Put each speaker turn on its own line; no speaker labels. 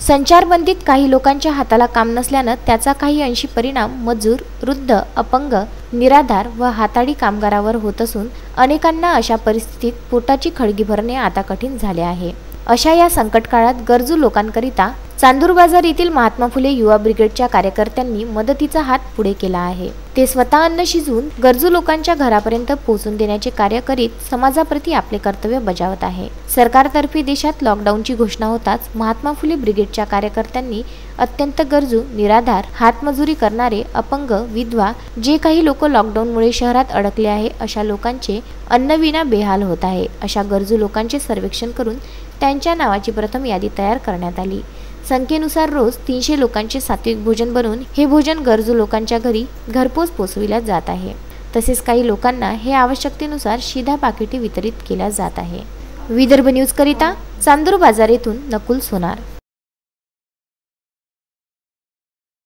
संचारबंदीत काही लोकांच्या हाताला काम नसल्यानं त्याचा काही अंशी परिणाम मजूर, वृद्ध, अपंग, निराधार व हाताळी कामगारावर होत असून अनेकांना अशा परिस्थितीत पोटाची खळगी भरणे आता कठीण झाले आहे। अशा या संकट काळात गरजू लोकांकरिता चांदूर बाजार येथील महात्मा फुले युवा ब्रिगेडच्या कार्यकर्त्यांनी मदतीचा हात पुढे केला आहे। ते स्वतः अन्न शिजवून गरजू लोकांच्या घरापर्यंत पोहोचून देण्याचे कार्य करीत समाजाप्रती आपले कर्तव्य बजावत आहे। सरकारतर्फे देशात लॉकडाऊनची घोषणा होताच महात्मा फुले ब्रिगेडच्या कार्यकर्त्यांनी अत्यंत गरजू, निराधार, हातमजुरी करणारे, अपंग, विधवा जे काही लोक लॉकडाऊनमुळे शहरात अडकले आहे अशा लोकांचे अन्नविना बेहाल होत आहे। अशा गरजू लोकांचे सर्वेक्षण करून त्यांच्या नावाची प्रथम यादी तयार करण्यात आली। संख्येनुसार रोज 300 लोकांचे सात्विक भोजन बनवून हे भोजन गरजू लोकांच्या घरी घरपोच पोहोचविले जात आहे। तसेच काही लोकांना हे आवश्यकतेनुसार शिधा पाकिटे वितरित केल्या जात आहे। विदर्भ न्यूज करिता चांदूर बाजार येथून नकुल सोनार।